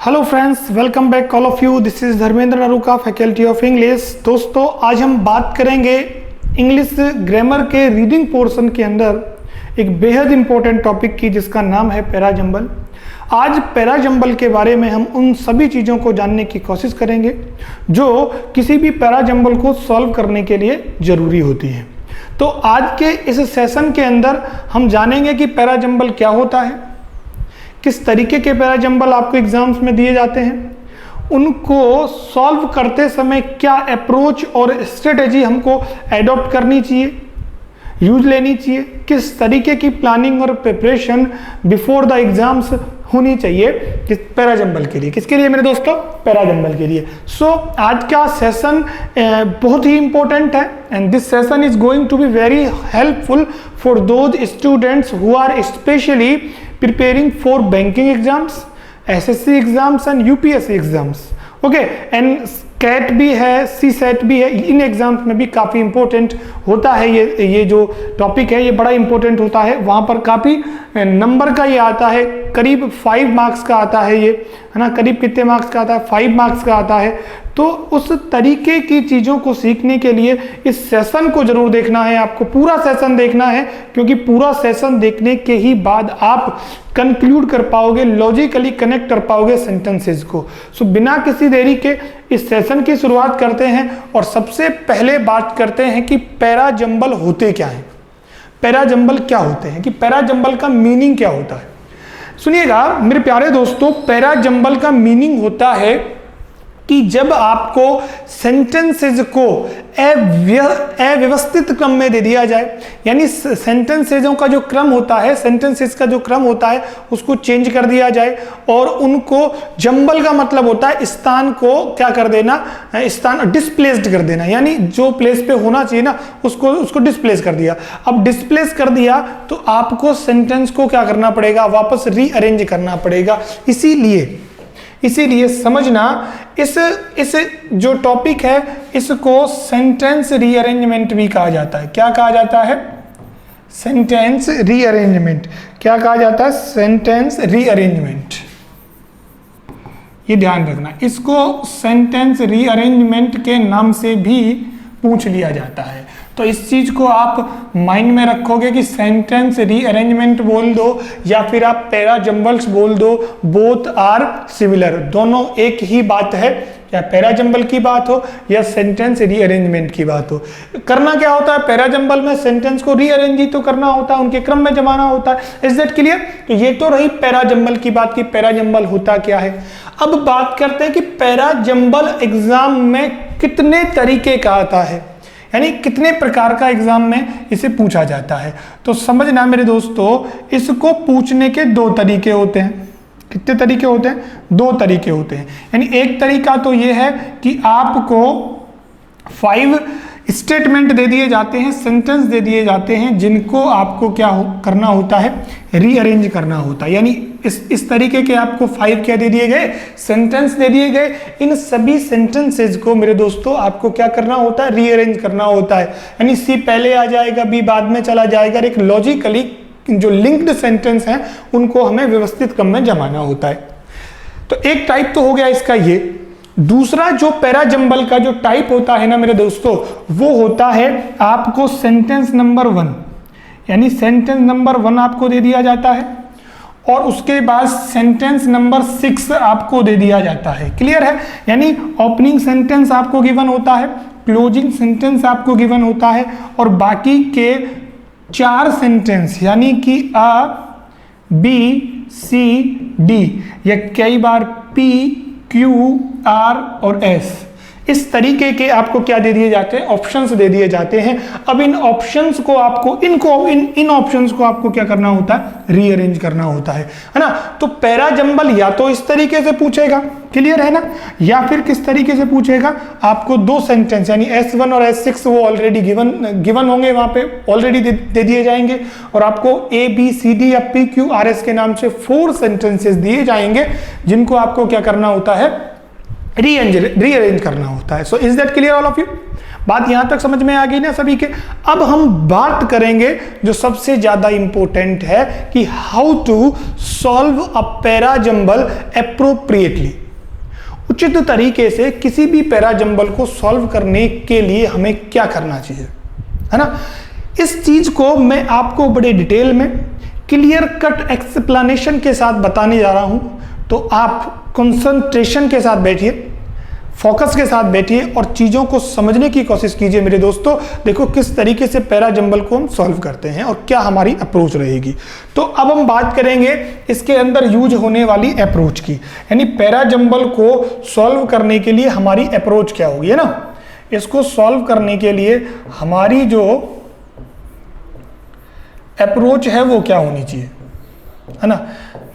Hello friends, welcome back all of you. This is Dharmendra Naruka, faculty of English. दोस्तों, आज हम बात करेंगे इंग्लिश ग्रामर के रीडिंग पोर्शन के अंदर एक बेहद इंपॉर्टेंट टॉपिक की, जिसका नाम है पैराजंबल। आज पैराजंबल के बारे में हम उन सभी चीज़ों को जानने की कोशिश करेंगे जो किसी भी पैराजंबल को सॉल्व करने के लिए ज़रूरी होती हैं। तो आज के इस सेशन के अंदर हम जानेंगे कि पैराजंबल क्या होता है, किस तरीके के पैराजंबल आपको एग्जाम्स में दिए जाते हैं, उनको सॉल्व करते समय क्या अप्रोच और स्ट्रेटेजी हमको एडॉप्ट करनी चाहिए, यूज लेनी चाहिए, किस तरीके की प्लानिंग और प्रिपरेशन बिफोर द एग्जाम्स होनी चाहिए किस पैराजंबल के लिए। किसके लिए मेरे दोस्तों? पैराजंबल के लिए। सो आज का सेशन बहुत ही इंपॉर्टेंट है and this session is going to be very helpful for those students who are specially preparing for banking exams, SSC exams and UPSC exams. Okay, and CAT भी है, सी सेट भी है। इन एग्जाम्स में भी काफ़ी इंपॉर्टेंट होता है ये जो टॉपिक है, ये बड़ा इंपॉर्टेंट होता है। वहाँ पर काफ़ी नंबर का ये आता है, करीब 5 मार्क्स का आता है ये, है ना। करीब कितने मार्क्स का आता है? 5 मार्क्स का आता है। तो उस तरीके की चीज़ों को सीखने के लिए इस सेशन को जरूर देखना है, आपको पूरा सेशन देखना है, क्योंकि पूरा सेशन देखने के ही बाद आप कंक्लूड कर पाओगे, लॉजिकली कनेक्ट कर पाओगे सेंटेंसेस को। सो बिना किसी देरी के इस सेशन की शुरुआत करते हैं और सबसे पहले बात करते हैं कि पैराजंबल होते क्या हैं। पैराजंबल क्या होते हैं, कि पैराजंबल का मीनिंग क्या होता है। सुनिएगा मेरे प्यारे दोस्तों, पैराजंबल का मीनिंग होता है कि जब आपको सेंटेंसेज को अव्यवस्थित क्रम में दे दिया जाए, यानी सेंटेंसेजों का जो क्रम होता है, सेंटेंसेज का जो क्रम होता है, उसको चेंज कर दिया जाए और उनको जंबल का मतलब होता है स्थान को क्या कर देना, स्थान डिस्प्लेस्ड कर देना, यानी जो प्लेस पे होना चाहिए ना उसको डिस्प्लेस कर दिया। अब डिस्प्लेस कर दिया तो आपको सेंटेंस को क्या करना पड़ेगा, वापस रीअरेंज करना पड़ेगा। इसीलिए समझना, इस जो टॉपिक है इसको सेंटेंस रीअरेंजमेंट भी कहा जाता है। क्या कहा जाता है? Sentence rearrangement. क्या कहा जाता है? Sentence rearrangement. ये ध्यान रखना, इसको सेंटेंस रीअरेंजमेंट के नाम से भी पूछ लिया जाता है। तो इस चीज को आप माइंड में रखोगे कि सेंटेंस रीअरेंजमेंट बोल दो या फिर आप पैराजंबल्स बोल दो, बोथ आर सिमिलर, दोनों एक ही बात है। या पैराजंबल की बात हो या सेंटेंस रीअरेंजमेंट की बात हो, करना क्या होता है पैराजंबल में? सेंटेंस को रीअरेंज ही तो करना होता है, उनके क्रम में जमाना होता है। Is that clear? तो ये तो रही पैराजंबल की बात, की पैराजंबल होता क्या है। अब बात करते हैं कि पैराजंबल एग्जाम में कितने तरीके का आता है, यानी कितने प्रकार का एग्जाम में इसे पूछा जाता है। तो समझना मेरे दोस्तों, इसको पूछने के 2 तरीके होते हैं। कितने तरीके होते हैं? 2 तरीके होते हैं। यानी एक तरीका तो ये है कि आपको 5 स्टेटमेंट दे दिए जाते हैं, सेंटेंस दे दिए जाते हैं, जिनको आपको क्या करना होता है, रीअरेंज करना होता है। यानी इस तरीके के आपको 5 क्या दे दिए गए, सेंटेंस दे दिए गए। इन सभी सेंटेंसेज को मेरे दोस्तों आपको क्या करना होता है, रीअरेंज करना होता है। यानी सी पहले आ जाएगा, बी बाद में चला जाएगा। एक लॉजिकली जो लिंक्ड सेंटेंस हैं उनको हमें व्यवस्थित क्रम में जमाना होता है। तो एक टाइप तो हो गया इसका ये। दूसरा जो पैराजंबल का जो टाइप होता है ना मेरे दोस्तों, वो होता है आपको सेंटेंस नंबर 1, यानी सेंटेंस नंबर 1 आपको दे दिया जाता है और उसके बाद सेंटेंस नंबर 6 आपको दे दिया जाता है। क्लियर है? यानी ओपनिंग सेंटेंस आपको गिवन होता है, क्लोजिंग सेंटेंस आपको गिवन होता है और बाकी के 4 सेंटेंस यानी कि A, B, C, D या कई बार P, Q, R और S, इस तरीके के आपको क्या दे दिए जाते हैं, ऑप्शंस दे दिए जाते हैं। अब इन ऑप्शंस को आपको इन ऑप्शंस को आपको क्या करना होता है, रीअरेंज करना होता है ना। तो पैराजंबल या तो इस तरीके से पूछेगा, क्लियर है ना, या फिर किस तरीके से पूछेगा, आपको 2 सेंटेंस यानी S1 और S6 वो ऑलरेडी गिवन होंगे, वहां पे ऑलरेडी दे दिए जाएंगे और आपको A, B, C, D या P, Q, R, S के नाम से 4 सेंटेंसेस दिए जाएंगे, जिनको आपको क्या करना होता है, रीअरेंज करना होता है। So is that clear all of you? बात यहां तक समझ में आ गई ना सभी के। अब हम बात करेंगे जो सबसे ज्यादा इंपॉर्टेंट है कि how to solve a para jumble appropriately. उचित तरीके से किसी भी पैरा जंबल को सॉल्व करने के लिए हमें क्या करना चाहिए, है ना। इस चीज को मैं आपको बड़े डिटेल में क्लियर कट एक्सप्लेनेशन के साथ बताने जा रहा हूं, तो आप कंसंट्रेशन के साथ बैठिए, फोकस के साथ बैठिए और चीजों को समझने की कोशिश कीजिए मेरे दोस्तों। देखो किस तरीके से पैरा जंबल को हम सॉल्व करते हैं और क्या हमारी अप्रोच रहेगी। तो अब हम बात करेंगे इसके अंदर यूज होने वाली अप्रोच की, यानी पैरा जंबल को सॉल्व करने के लिए हमारी अप्रोच क्या होगी, है ना। इसको सॉल्व करने के लिए हमारी जो अप्रोच है वो क्या होनी चाहिए, है ना,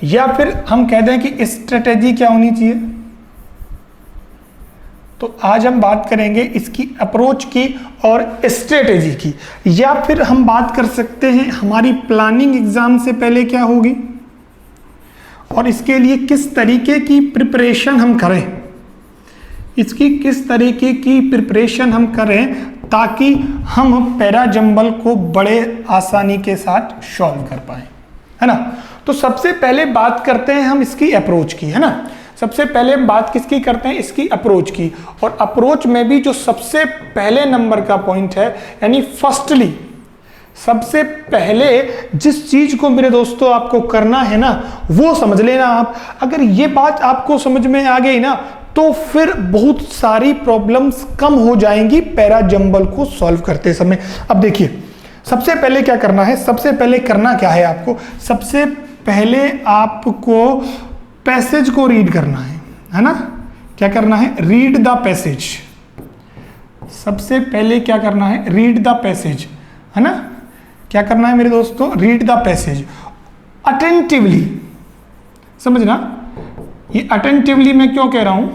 या फिर हम कह दें कि स्ट्रेटेजी क्या होनी चाहिए। तो आज हम बात करेंगे इसकी अप्रोच की और स्ट्रेटेजी की, या फिर हम बात कर सकते हैं हमारी प्लानिंग एग्जाम से पहले क्या होगी और इसके लिए किस तरीके की प्रिपरेशन हम करें, इसकी किस तरीके की प्रिपरेशन हम करें ताकि हम पैरा जंबल को बड़े आसानी के साथ सॉल्व कर पाए, है ना। तो सबसे पहले बात करते हैं हम इसकी अप्रोच की, है ना। सबसे पहले हम बात किसकी करते हैं, इसकी अप्रोच की। और अप्रोच में भी जो सबसे पहले नंबर का पॉइंट है, यानी फर्स्टली सबसे पहले जिस चीज को मेरे दोस्तों आपको करना है ना वो समझ लेना आप। अगर ये बात आपको समझ में आ गई ना तो फिर बहुत सारी प्रॉब्लम्स कम हो जाएंगी पैरा जंबल को सॉल्व करते समय। अब देखिए सबसे पहले क्या करना है, सबसे पहले करना क्या है आपको, सबसे पहले आपको पैसेज को रीड करना है ना। क्या करना है, रीड द पैसेज। सबसे पहले क्या करना है, रीड द पैसेज, है ना। क्या करना है मेरे दोस्तों, रीड द पैसेज अटेंटिवली। समझना, ये अटेंटिवली मैं क्यों कह रहा हूं,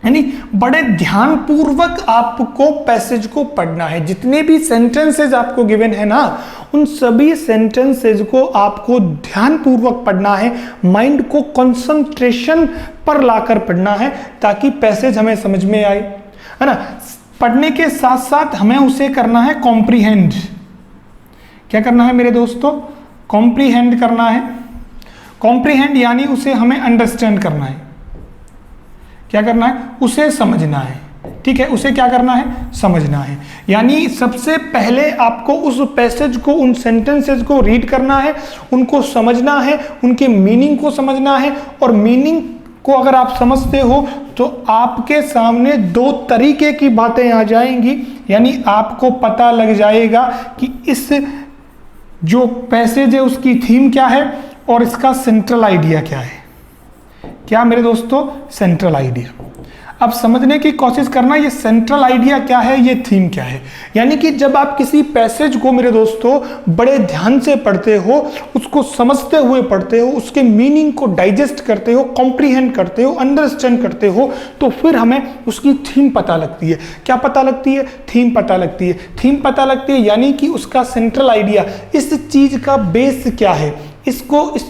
यानी बड़े ध्यान पूर्वक आपको पैसेज को पढ़ना है। जितने भी सेंटेंसेज आपको गिवन है ना उन सभी सेंटेंसेज को आपको ध्यान पूर्वक पढ़ना है, माइंड को कंसंट्रेशन पर लाकर पढ़ना है ताकि पैसेज हमें समझ में आए, है ना। पढ़ने के साथ साथ हमें उसे करना है कॉम्प्रीहेंड। क्या करना है मेरे दोस्तों, कॉम्प्रीहेंड करना है। कॉम्प्रीहेंड यानी उसे हमें अंडरस्टैंड करना है। क्या करना है, उसे समझना है, ठीक है, उसे क्या करना है, समझना है। यानी सबसे पहले आपको उस पैसेज को, उन सेंटेंसेस को रीड करना है, उनको समझना है, उनके मीनिंग को समझना है। और मीनिंग को अगर आप समझते हो तो आपके सामने दो तरीके की बातें आ जाएंगी, यानी आपको पता लग जाएगा कि इस जो पैसेज है उसकी थीम क्या है और इसका सेंट्रल आइडिया क्या है। क्या मेरे दोस्तों, सेंट्रल आइडिया। अब समझने की कोशिश करना ये सेंट्रल आइडिया क्या है, ये थीम क्या है। यानी कि जब आप किसी पैसेज को मेरे दोस्तों बड़े ध्यान से पढ़ते हो, उसको समझते हुए पढ़ते हो, उसके मीनिंग को डाइजेस्ट करते हो, कॉम्प्रीहेंड करते हो, अंडरस्टैंड करते हो, तो फिर हमें उसकी थीम पता लगती है। क्या पता लगती है, थीम पता लगती है। थीम पता लगती है यानी कि उसका सेंट्रल आइडिया, इस चीज का बेस क्या है,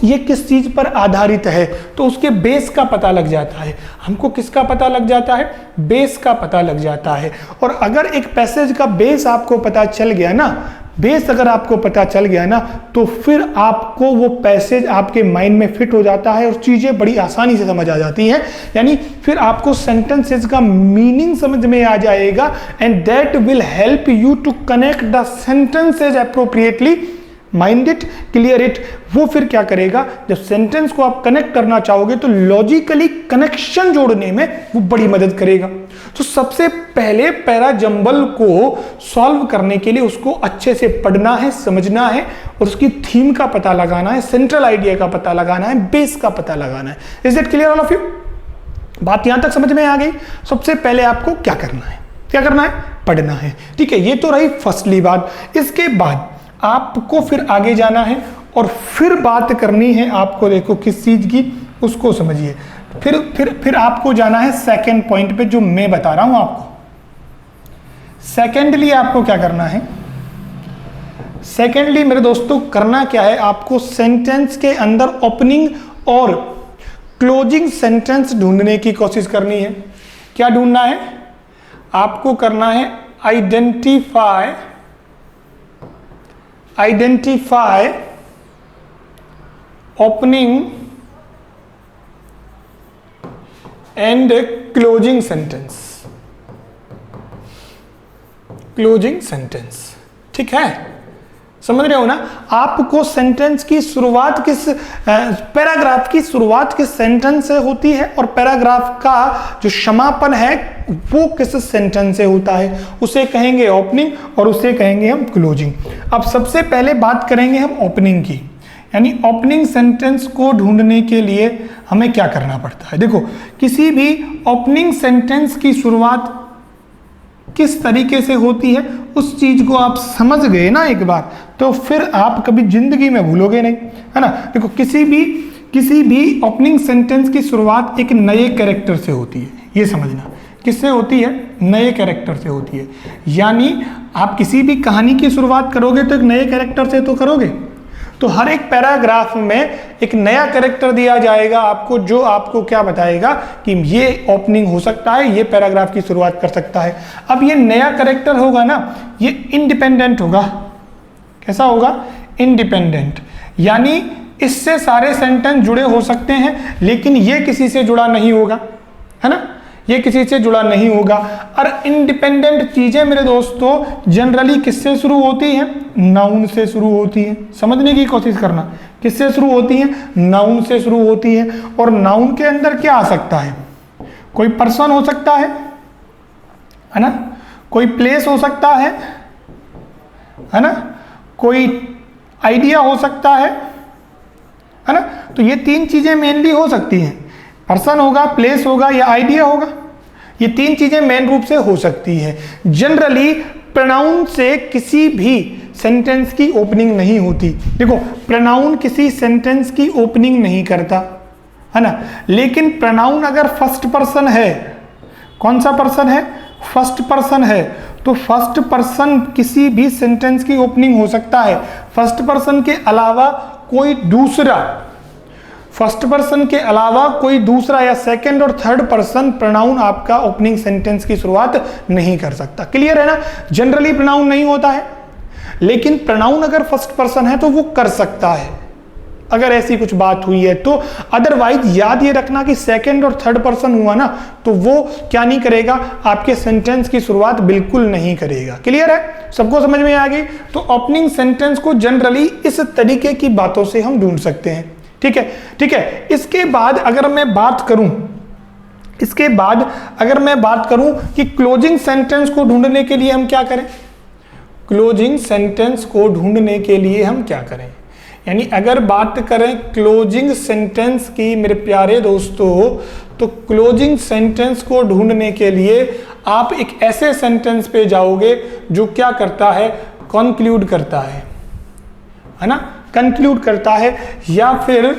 ये किस चीज पर आधारित है, तो उसके बेस का पता लग जाता है। हमको किसका पता लग जाता है, बेस का पता लग जाता है। और अगर एक पैसेज का बेस आपको पता चल गया ना, बेस अगर आपको पता चल गया ना तो फिर आपको वो पैसेज आपके माइंड में फिट हो जाता है और चीजें बड़ी आसानी से समझ आ जाती हैं। यानी फिर आपको सेंटेंसेज का मीनिंग समझ में आ जाएगा and that will help you to connect the sentences appropriately, mind it, clear it. वो फिर क्या करेगा, जब सेंटेंस को आप कनेक्ट करना चाहोगे तो लॉजिकली कनेक्शन जोड़ने में वो बड़ी मदद करेगा। तो सबसे पहले पैरा जंबल को सॉल्व करने के लिए उसको अच्छे से पढ़ना है, समझना है और उसकी थीम का पता लगाना है, सेंट्रल आइडिया का पता लगाना है, बेस का पता लगाना है। Is it clear all of you? बात यहां तक समझ में आ गई। सबसे पहले आपको क्या करना है, क्या करना है, पढ़ना है, ठीक है। ये तो रही फर्स्टली बात। इसके बाद आपको फिर आगे जाना है और फिर बात करनी है आपको, देखो किस चीज की, उसको समझिए। फिर आपको जाना है सेकंड पॉइंट पे जो मैं बता रहा हूं आपको। सेकेंडली आपको क्या करना है, सेकेंडली मेरे दोस्तों करना क्या है, आपको सेंटेंस के अंदर ओपनिंग और क्लोजिंग सेंटेंस ढूंढने की कोशिश करनी है। क्या ढूंढना है, आपको करना है identify opening and closing sentence. ठीक है, समझ रहे हो ना? आपको सेंटेंस की शुरुआत किस पैराग्राफ की शुरुआत किस सेंटेंस से होती है और पैराग्राफ का जो समापन है वो किस सेंटेंस से होता है, उसे कहेंगे ओपनिंग और उसे कहेंगे हम क्लोजिंग। अब सबसे पहले बात करेंगे हम ओपनिंग की, यानी ओपनिंग सेंटेंस को ढूंढने के लिए हमें क्या करना पड़ता है। देखो, किसी भी ओपनिंग सेंटेंस की शुरुआत किस तरीके से होती है उस चीज को आप समझ गए ना एक बार, तो फिर आप कभी जिंदगी में भूलोगे नहीं, है ना। देखो, किसी भी ओपनिंग सेंटेंस की शुरुआत एक नए कैरेक्टर से होती है, ये समझना। किससे होती है? नए कैरेक्टर से होती है। यानी आप किसी भी कहानी की शुरुआत करोगे तो एक नए कैरेक्टर से तो करोगे। तो हर एक पैराग्राफ में एक नया कैरेक्टर दिया जाएगा आपको, जो आपको क्या बताएगा कि ये ओपनिंग हो सकता है, ये पैराग्राफ की शुरुआत कर सकता है। अब ये नया कैरेक्टर होगा ना, ये इंडिपेंडेंट होगा। कैसा होगा? इंडिपेंडेंट। यानी इससे सारे सेंटेंस जुड़े हो सकते हैं, लेकिन ये किसी से जुड़ा नहीं होगा, है ना, ये किसी से जुड़ा नहीं होगा। और इंडिपेंडेंट चीजें मेरे दोस्तों जनरली किससे शुरू होती हैं? नाउन से शुरू होती हैं। समझने की कोशिश करना, किससे शुरू होती हैं? नाउन से शुरू होती है। और नाउन के अंदर क्या आ सकता है? कोई पर्सन हो सकता है ना, कोई प्लेस हो सकता है ना, कोई आइडिया हो सकता है ना। तो ये तीन चीजें मेनली हो सकती हैं, पर्सन होगा, प्लेस होगा या आइडिया होगा। ये तीन चीजें मेन रूप से हो सकती है। जनरली प्रोनाउन से किसी भी सेंटेंस की ओपनिंग नहीं होती। देखो, प्रोनाउन किसी सेंटेंस की ओपनिंग नहीं करता, है ना। लेकिन प्रोनाउन अगर फर्स्ट पर्सन है, कौन सा पर्सन है? फर्स्ट पर्सन है, तो फर्स्ट पर्सन किसी भी सेंटेंस की ओपनिंग हो सकता है। फर्स्ट पर्सन के अलावा कोई दूसरा या सेकंड और थर्ड पर्सन प्रोनाउन आपका ओपनिंग सेंटेंस की शुरुआत नहीं कर सकता। क्लियर है ना? जनरली प्रोनाउन नहीं होता है, लेकिन प्रोनाउन अगर फर्स्ट पर्सन है तो वो कर सकता है, अगर ऐसी कुछ बात हुई है तो। अदरवाइज याद ये रखना कि सेकंड और थर्ड पर्सन हुआ ना, तो वो क्या नहीं करेगा? आपके सेंटेंस की शुरुआत बिल्कुल नहीं करेगा। क्लियर है? सबको समझ में आ गई? तो ओपनिंग सेंटेंस को जनरली इस तरीके की बातों से हम ढूंढ सकते हैं। ठीक है, ठीक है। इसके बाद अगर मैं बात करूं कि क्लोजिंग सेंटेंस को ढूंढने के लिए हम क्या करें? क्लोजिंग सेंटेंस को ढूंढने के लिए हम क्या करें? यानी अगर बात करें क्लोजिंग सेंटेंस की मेरे प्यारे दोस्तों, तो क्लोजिंग सेंटेंस को ढूंढने के लिए आप एक ऐसे सेंटेंस पे जाओगे जो क्या करता है? कंक्लूड करता है ना, कंक्लूड करता है, या फिर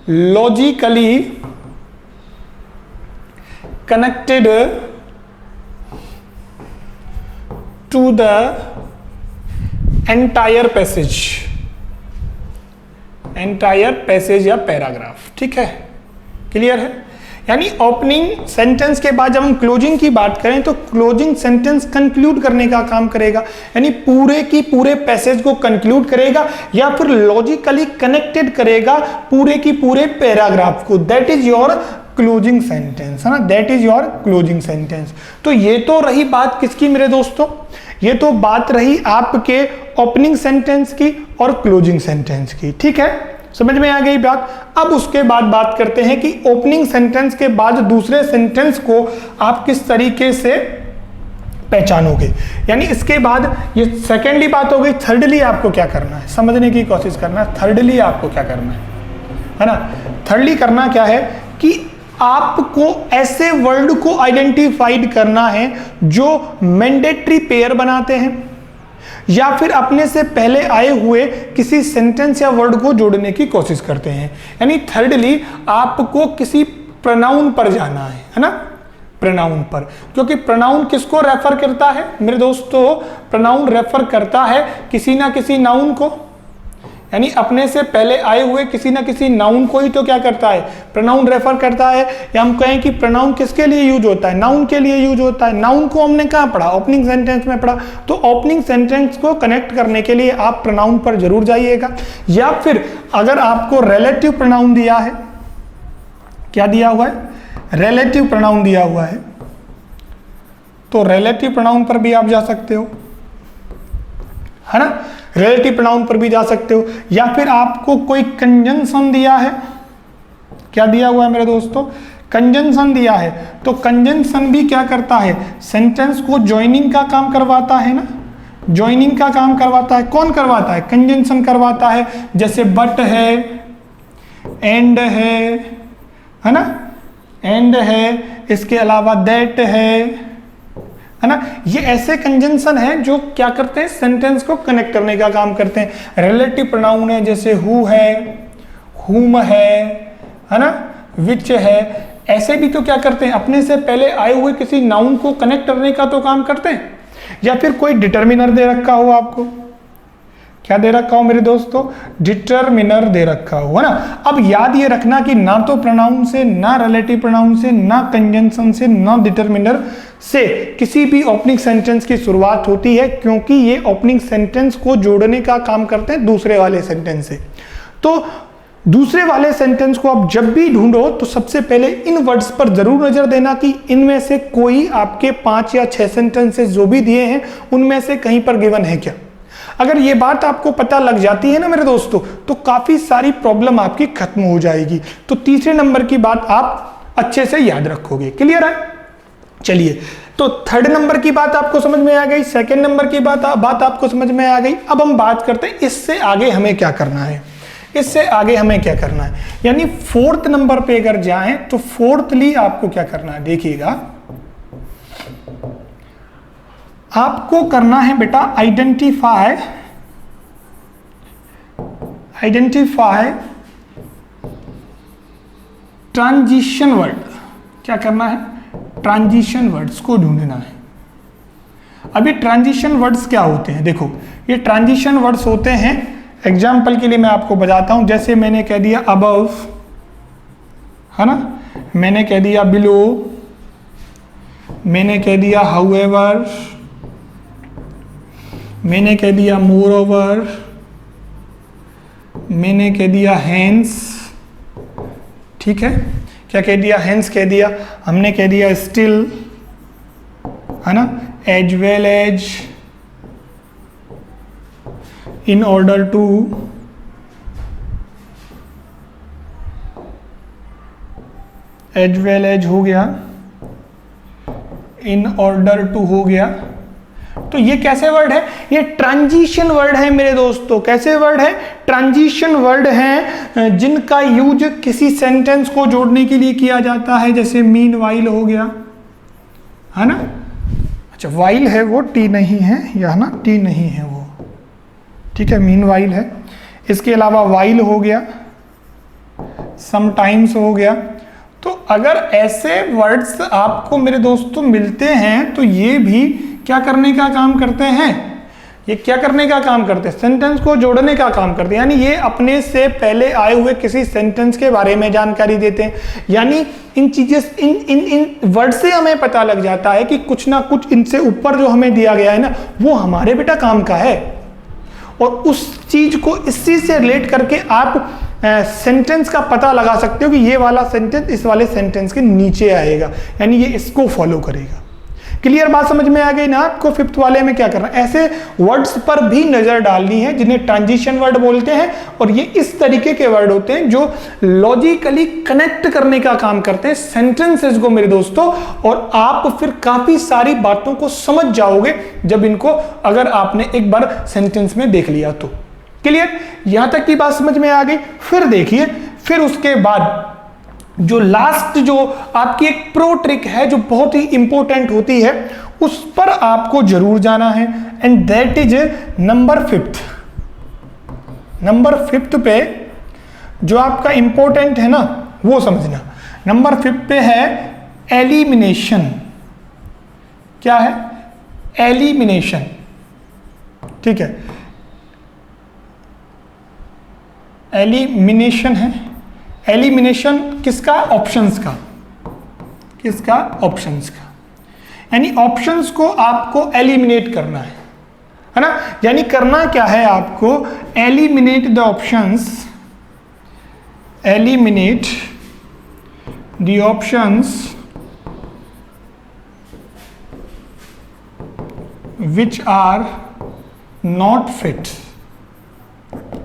logically connected to the entire passage या पैराग्राफ। ठीक है, क्लियर है? यानी ओपनिंग सेंटेंस के बाद जब हम क्लोजिंग की बात करें तो क्लोजिंग सेंटेंस कंक्लूड करने का काम करेगा, यानी पूरे की पूरे पैसेज को कंक्लूड करेगा या फिर लॉजिकली कनेक्टेड करेगा पूरे की पूरे पैराग्राफ को। That is your closing sentence, है ना, that is your closing sentence. तो ये तो रही बात किसकी मेरे दोस्तों? ये तो बात रही आपके ओपनिंग सेंटेंस की और क्लोजिंग सेंटेंस की। ठीक है, समझ में आ गई बात? अब उसके बाद बात करते हैं कि ओपनिंग सेंटेंस के बाद दूसरे सेंटेंस को आप किस तरीके से पहचानोगे। यानी इसके बाद ये सेकेंडली बात हो गई। थर्डली आपको क्या करना है, समझने की कोशिश करना है। थर्डली आपको क्या करना है ना? थर्डली करना क्या है कि आपको ऐसे वर्ड को आइडेंटिफाइड करना है जो मैंडेटरी पेयर बनाते हैं या फिर अपने से पहले आए हुए किसी सेंटेंस या वर्ड को जोड़ने की कोशिश करते हैं। यानी थर्डली आपको किसी प्रोनाउन पर जाना है ना, प्रोनाउन पर। क्योंकि प्रोनाउन किसको रेफर करता है मेरे दोस्तों? प्रोनाउन रेफर करता है किसी ना किसी नाउन को, यानी अपने से पहले आए हुए किसी ना किसी नाउन को ही तो क्या करता है, प्रोनाउन रेफर करता है। या हम कहें कि प्रोनाउन किसके लिए यूज होता है, नाउन के लिए यूज होता है। नाउन को हमने कहाँ पढ़ा, ओपनिंग सेंटेंस में पढ़ा। तो ओपनिंग सेंटेंस को कनेक्ट करने के लिए आप प्रोनाउन पर जरूर जाइएगा। या फिर अगर आपको रिलेटिव प्रोनाउन दिया है, क्या दिया हुआ है, रिलेटिव प्रोनाउन दिया हुआ है, तो रिलेटिव प्रोनाउन पर भी आप जा सकते हो, है ना, रिलेटिव प्रोनाउन पर भी जा सकते हो। या फिर आपको कोई कंजंक्शन दिया है, क्या दिया हुआ है मेरे दोस्तों, कंजंक्शन दिया है, तो कंजंक्शन भी क्या करता है, सेंटेंस को ज्वाइनिंग का काम करवाता है ना, ज्वाइनिंग का काम करवाता है। कौन करवाता है, कंजंक्शन करवाता है। जैसे बट है, एंड है ना, एंड है, इसके अलावा दैट है ना, ये ऐसे कंजंक्शन है जो क्या करते हैं, सेंटेंस को कनेक्ट करने का काम करते हैं। रिलेटिव प्रोनाउन है, जैसे हु है, हुम है ना, विच है, ऐसे भी तो क्या करते हैं, अपने से पहले आए हुए किसी नाउन को कनेक्ट करने का तो काम करते हैं। या फिर कोई डिटर्मिनर दे रखा हो, आपको क्या दे रखा हो मेरे दोस्तों, डिटर्मिनर दे रखा हो, है ना। अब याद ये रखना कि ना तो प्रोनाउन से, ना रिलेटिव प्रोनाउन से, ना कंजंक्शन से, ना डिटर्मिनर से किसी भी ओपनिंग सेंटेंस की शुरुआत होती है, क्योंकि ये ओपनिंग सेंटेंस को जोड़ने का काम करते हैं दूसरे वाले सेंटेंस से। तो दूसरे वाले सेंटेंस को आप जब भी ढूंढो तो सबसे पहले इन वर्ड्स पर जरूर नजर देना कि इनमें से कोई आपके 5 या 6 सेंटेंसेस जो भी दिए हैं उनमें से कहीं पर गिवन है क्या। अगर ये बात आपको पता लग जाती है ना मेरे दोस्तों, तो काफी सारी प्रॉब्लम आपकी खत्म हो जाएगी। तो तीसरे नंबर की बात आप अच्छे से याद रखोगे। क्लियर है, चलिए, तो थर्ड नंबर की बात आपको समझ में आ गई, सेकंड नंबर की बात आपको समझ में आ गई। अब हम बात करते हैं इससे आगे हमें क्या करना है, इससे आगे हमें क्या करना है। यानी फोर्थ नंबर पे अगर जाएं तो फोर्थली आपको क्या करना है, देखिएगा, आपको करना है बेटा आइडेंटिफाई ट्रांजिशन वर्ड। क्या करना है, ट्रांजिशन वर्ड्स को ढूंढना है। अभी ट्रांजिशन वर्ड्स क्या होते हैं, देखो ये ट्रांजिशन वर्ड्स होते हैं, एग्जाम्पल के लिए मैं आपको बताता हूं। जैसे मैंने कह दिया अबव, है ना, मैंने कह दिया बिलो, मैंने कह दिया हाउएवर, मैंने कह दिया मोर ओवर, मैंने कह दिया हैंस, ठीक है, क्या कह दिया, हैंस कह दिया, हमने कह दिया स्टिल, है ना, as well as, in order to, as well as हो गया, इन ऑर्डर टू हो गया। तो ये कैसे वर्ड है, ये ट्रांजिशन वर्ड है मेरे दोस्तों। कैसे वर्ड है, ट्रांजिशन वर्ड है जिनका यूज किसी सेंटेंस को जोड़ने के लिए किया जाता है। जैसे मीन वाइल हो गया, है ना, अच्छा वाइल है वो, टी नहीं है, या ना टी नहीं है वो, ठीक है, मीन वाइल है। इसके अलावा वाइल हो गया, समटाइम्स हो गया। तो अगर ऐसे वर्ड्स आपको मेरे दोस्तों मिलते हैं तो ये भी क्या करने का काम करते हैं, ये क्या करने का काम करते हैं, सेंटेंस को जोड़ने का काम करते हैं। यानी ये अपने से पहले आए हुए किसी सेंटेंस के बारे में जानकारी देते हैं। यानी इन चीजें, इन वर्ड से हमें पता लग जाता है कि कुछ ना कुछ इनसे ऊपर जो हमें दिया गया है ना, वो हमारे बेटा काम का है, और उस चीज को इस चीज से रिलेट करके आप सेंटेंस का पता लगा सकते हो कि ये वाला सेंटेंस इस वाले सेंटेंस के नीचे आएगा, यानी ये इसको फॉलो करेगा। क्लियर बात समझ में आ गई ना आपको। फिफ्थ वाले में क्या करना, ऐसे वर्ड्स पर भी नजर डालनी है जिन्हें ट्रांजिशन वर्ड बोलते हैं, और ये इस तरीके के वर्ड होते हैं जो लॉजिकली कनेक्ट करने का काम करते हैं सेंटेंसेस को मेरे दोस्तों, और आप फिर काफी सारी बातों को समझ जाओगे जब इनको अगर आपने एक बार सेंटेंस में देख लिया तो। क्लियर, यहां तक की बात समझ में आ गई। फिर देखिए, फिर उसके बाद जो लास्ट जो आपकी एक प्रो ट्रिक है जो बहुत ही इंपॉर्टेंट होती है, उस पर आपको जरूर जाना है, and that is number fifth. Number fifth पे जो आपका इंपॉर्टेंट है ना वो समझना। नंबर फिफ्थ पे है एलिमिनेशन। क्या है, एलिमिनेशन, ठीक है। एलिमिनेशन है, एलिमिनेशन किसका? ऑप्शंस का, किसका? ऑप्शंस का। यानी ऑप्शंस को आपको एलिमिनेट करना है ना। यानी करना क्या है आपको? Eliminate the options, eliminate the options which are not fit,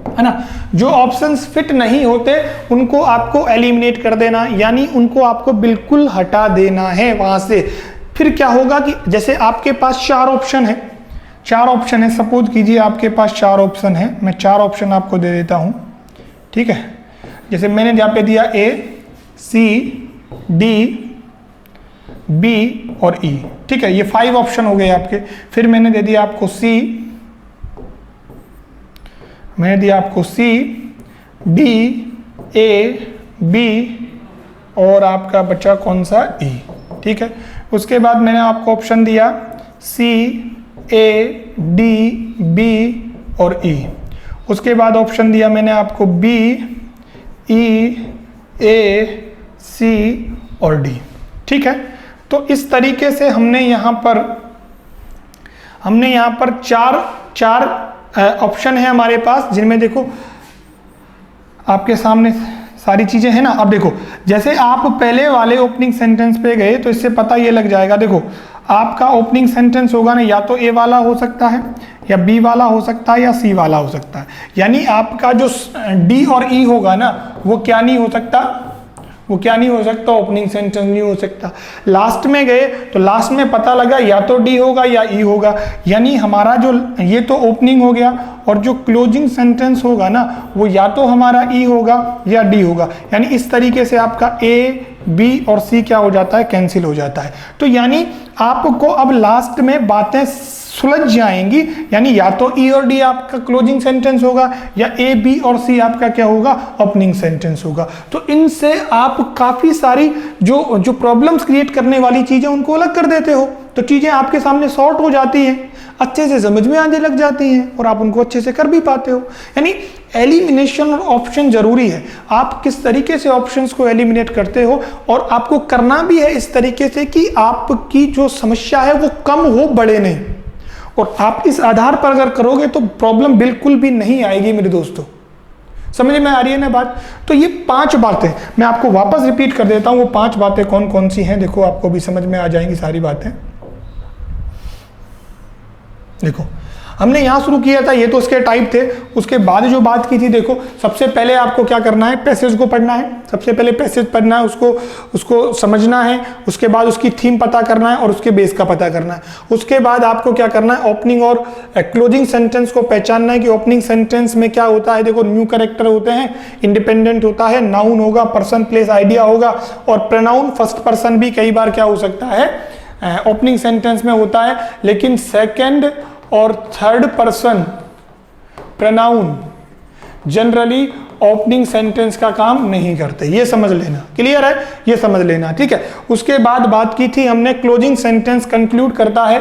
है ना। जो ऑप्शंस फिट नहीं होते उनको आपको एलिमिनेट कर देना, यानी उनको आपको बिल्कुल हटा देना है वहां से। फिर क्या होगा कि जैसे आपके पास 4 ऑप्शन है, 4 ऑप्शन है, सपोज कीजिए आपके पास 4 ऑप्शन है, मैं 4 ऑप्शन आपको दे देता हूं, ठीक है। जैसे मैंने यहाँ पे दिया A, C, D, B और E, ठीक है। ये 5 ऑप्शन हो गए आपके। फिर मैंने दे दिया आपको C, मैंने दिया आपको C, D, A, B और आपका बचा कौन सा? E, ठीक है। उसके बाद मैंने आपको ऑप्शन दिया C, A, D, B और E। उसके बाद ऑप्शन दिया मैंने आपको B, E, A, C और D, ठीक है। तो इस तरीके से हमने यहाँ पर चार ऑप्शन है हमारे पास, जिनमें देखो आपके सामने सारी चीजें हैं ना। अब देखो जैसे आप पहले वाले ओपनिंग सेंटेंस पे गए तो इससे पता ये लग जाएगा। देखो आपका ओपनिंग सेंटेंस होगा ना, या तो ए वाला हो सकता है, या बी वाला हो सकता है, या सी वाला हो सकता है। यानी आपका जो डी और ई होगा ना, वो क्या नहीं हो सकता? वो क्या नहीं हो सकता? ओपनिंग सेंटेंस नहीं हो सकता। लास्ट में गए तो लास्ट में पता लगा या तो डी होगा या ई होगा, यानी हमारा जो ये तो ओपनिंग हो गया, और जो क्लोजिंग सेंटेंस होगा ना वो या तो हमारा ई होगा या डी होगा। यानी इस तरीके से आपका ए, बी और सी क्या हो जाता है? कैंसिल हो जाता है। तो यानी आपको अब लास्ट में बातें सुलझ जाएंगी, यानी या तो ई और डी आपका क्लोजिंग सेंटेंस होगा, या ए, बी और सी आपका क्या होगा? ओपनिंग सेंटेंस होगा। तो इनसे आप काफी सारी जो प्रॉब्लम्स क्रिएट करने वाली चीजें उनको अलग कर देते हो, तो चीजें आपके सामने सॉर्ट हो जाती हैं, अच्छे से समझ में आने लग जाती हैं, और आप उनको अच्छे से कर भी पाते हो। यानी एलिमिनेशन और ऑप्शन जरूरी है। आप किस तरीके से ऑप्शंस को एलिमिनेट करते हो, और आपको करना भी है इस तरीके से कि आपकी जो समस्या है वो कम हो, बढ़े नहीं। और आप इस आधार पर अगर करोगे तो प्रॉब्लम बिल्कुल भी नहीं आएगी मेरे दोस्तों। समझ में आ रही है ना बात? तो ये 5 बातें मैं आपको वापस रिपीट कर देता हूं। वो 5 बातें कौन कौन सी हैं, देखो आपको भी समझ में आ जाएंगी सारी बातें। देखो हमने यहां शुरू किया था, ये तो उसके टाइप थे। उसके बाद जो बात की थी, देखो सबसे पहले आपको क्या करना है? पैसेज को पढ़ना है। सबसे पहले पैसेज पढ़ना है, उसको समझना है। उसके बाद उसकी थीम पता करना है और उसके बेस का पता करना है। उसके बाद आपको क्या करना है? ओपनिंग और क्लोजिंग सेंटेंस को पहचानना है कि ओपनिंग सेंटेंस में क्या होता है। देखो न्यू कैरेक्टर होते हैं, इंडिपेंडेंट होता है, नाउन होगा, पर्सन प्लेस आइडिया होगा, और प्रोनाउन फर्स्ट पर्सन भी कई बार क्या हो सकता है? ओपनिंग सेंटेंस में होता है। लेकिन सेकेंड और third person pronoun generally opening sentence का काम नहीं करते। ये समझ लेना, क्लियर है? ये समझ लेना, ठीक है। उसके बाद बात की थी हमने, क्लोजिंग सेंटेंस कंक्लूड करता है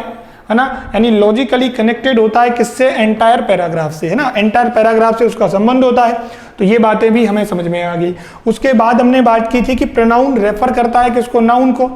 ना, यानी लॉजिकली कनेक्टेड होता है किससे? एंटायर पैराग्राफ से, है ना। एंटायर पैराग्राफ से उसका संबंध होता है। तो ये बातें भी हमें समझ में आ गई। उसके बाद हमने बात की थी कि प्रोनाउन रेफर करता है किसको? नाउन को।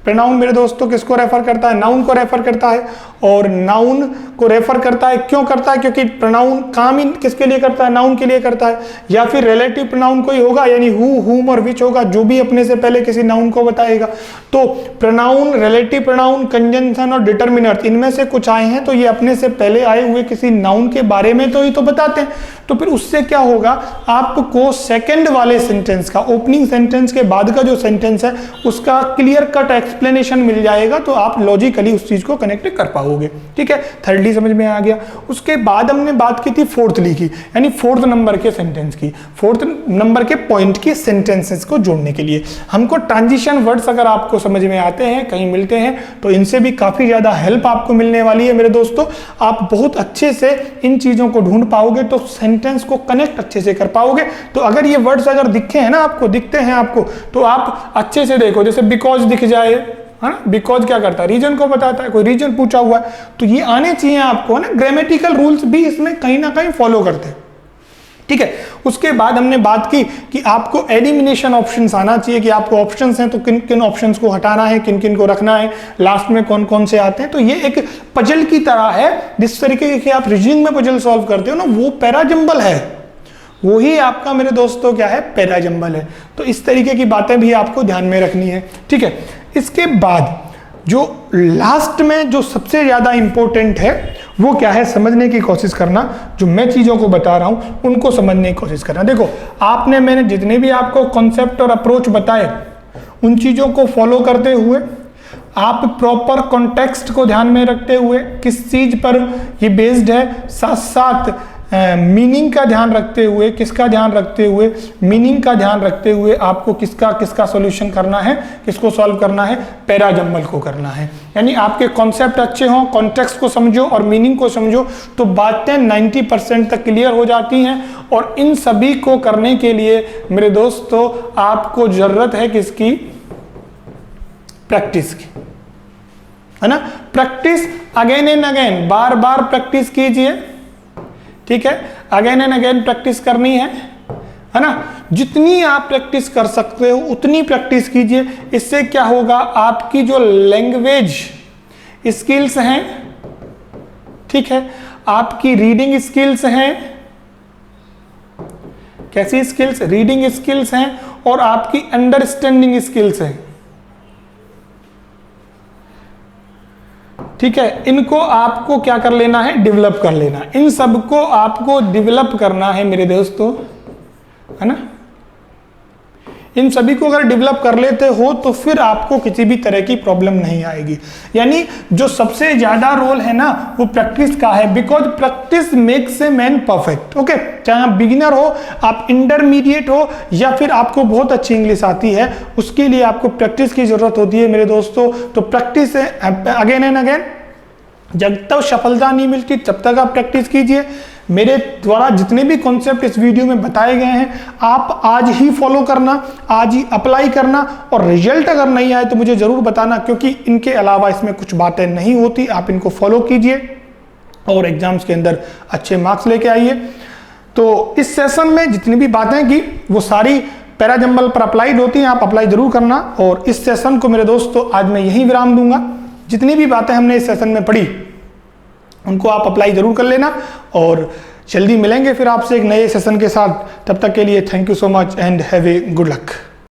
प्रोनाउन मेरे दोस्तों किसको रेफर करता है? नाउन को रेफर करता है। और नाउन को रेफर करता है, क्यों करता है? क्योंकि प्रोनाउन काम ही किसके लिए करता है? नाउन के लिए करता है। या फिर रिलेटिव प्रोनाउन कोई होगा, यानी हु, हुम और विच होगा, जो भी अपने से पहले किसी नाउन को बताएगा। तो प्रोनाउन, रिलेटिव प्रोनाउन, कंजंक्शन और डिटरमिनर, इनमें से कुछ आए हैं तो ये अपने से पहले आए हुए किसी नाउन के बारे में तो ये तो बताते हैं। तो फिर उससे क्या होगा? आपको सेकंड वाले सेंटेंस का, ओपनिंग सेंटेंस के बाद का जो सेंटेंस है उसका क्लियर कट एक्सप्लेनेशन मिल जाएगा, तो आप लॉजिकली उस चीज को कनेक्ट कर पाओगे, ठीक है। थर्डली समझ में आ गया। उसके बाद हमने बात की थी फोर्थली की, यानी 4th नंबर के सेंटेंस की, 4th नंबर के पॉइंट के सेंटेंसेस को जोड़ने के लिए हमको ट्रांजिशन वर्ड्स अगर आपको समझ में आते हैं, कहीं मिलते हैं, तो इनसे भी काफी ज्यादा हेल्प आपको मिलने वाली है मेरे दोस्तों। आप बहुत अच्छे से इन चीजों को ढूंढ पाओगे, तो सेंटेंस को कनेक्ट अच्छे से कर पाओगे। तो अगर ये वर्ड्स अगर दिखे हैं ना आपको, दिखते हैं आपको, तो आप अच्छे से देखो। जैसे बिकॉज दिख जाए, है ना, बिकॉज क्या करता है? रीजन को बताता है, कोई रीजन पूछा हुआ है तो ये आने चाहिए आपको, है ना। ग्रामेटिकल रूल्स भी इसमें कहीं ना कहीं फॉलो करते हैं, ठीक है। उसके बाद हमने बात की कि आपको एलिमिनेशन ऑप्शंस आना चाहिए, कि आपको ऑप्शंस हैं तो किन किन ऑप्शंस को हटाना है, किन किन को रखना है, लास्ट में कौन कौन से आते हैं। तो ये एक पजल की तरह है, जिस तरीके के आप रीजनिंग में पजल सॉल्व करते हो ना, वो पैराजंबल है, वही आपका मेरे दोस्तों क्या है, पैराजंबल है। तो इस तरीके की बातें भी आपको ध्यान में रखनी है, ठीक है। इसके बाद जो लास्ट में जो सबसे ज्यादा इंपॉर्टेंट है वो क्या है, समझने की कोशिश करना। जो मैं चीजों को बता रहा हूं उनको समझने की कोशिश करना। देखो मैंने जितने भी आपको कॉन्सेप्ट और अप्रोच बताए, उन चीजों को फॉलो करते हुए आप प्रॉपर कॉन्टेक्स्ट को ध्यान में रखते हुए, किस चीज पर ये बेस्ड है, साथ साथ मीनिंग का ध्यान रखते हुए, किसका ध्यान रखते हुए, मीनिंग का ध्यान रखते हुए आपको किसका सॉल्यूशन करना है, किसको सॉल्व करना है, पैराजंबल को करना है। यानी आपके कॉन्सेप्ट अच्छे हों, कॉन्टेक्स्ट को समझो और मीनिंग को समझो, तो बातें 90% तक क्लियर हो जाती हैं। और इन सभी को करने के लिए मेरे दोस्तों आपको जरूरत है किसकी, प्रैक्टिस की, है ना। Practice again and again, bar bar practice कीजिए, ठीक है। अगेन एंड अगेन प्रैक्टिस करनी है ना। जितनी आप प्रैक्टिस कर सकते हो उतनी प्रैक्टिस कीजिए। इससे क्या होगा, आपकी जो लैंग्वेज स्किल्स हैं, ठीक है, आपकी रीडिंग स्किल्स हैं, कैसी स्किल्स, रीडिंग स्किल्स हैं, और आपकी अंडरस्टैंडिंग स्किल्स हैं, ठीक है। इनको आपको क्या कर लेना है, डेवलप कर लेना। इन सबको आपको डेवलप करना है मेरे दोस्तों, है ना। इन सभी को अगर डेवलप कर लेते हो तो फिर आपको किसी भी तरह की प्रॉब्लम नहीं आएगी। यानी जो सबसे ज्यादा रोल है ना वो प्रैक्टिस का है, because practice makes a man perfect. Okay, चाहे आप बिगिनर हो, आप इंटरमीडिएट हो, या फिर आपको बहुत अच्छी इंग्लिश आती है, उसके लिए आपको प्रैक्टिस की जरूरत होती है मेरे दोस्तों। तो प्रैक्टिस अगेन एंड अगेन, जब तक सफलता नहीं मिलती तब तक आप प्रैक्टिस कीजिए। मेरे द्वारा जितने भी कॉन्सेप्ट इस वीडियो में बताए गए हैं आप आज ही फॉलो करना, आज ही अप्लाई करना, और रिजल्ट अगर नहीं आए तो मुझे जरूर बताना, क्योंकि इनके अलावा इसमें कुछ बातें नहीं होती। आप इनको फॉलो कीजिए और एग्जाम्स के अंदर अच्छे मार्क्स लेके आइए। तो इस सेशन में जितनी भी बातें की वो सारी पैराजंबल पर अप्लाइड होती हैं, आप अप्लाई जरूर करना। और इस सेशन को मेरे दोस्तों आज मैं यहीं विराम दूंगा। जितनी भी बातें हमने इस सेशन में पढ़ी उनको आप अप्लाई जरूर कर लेना, और जल्दी मिलेंगे फिर आपसे एक नए सेशन के साथ। तब तक के लिए thank you so much and have a good luck.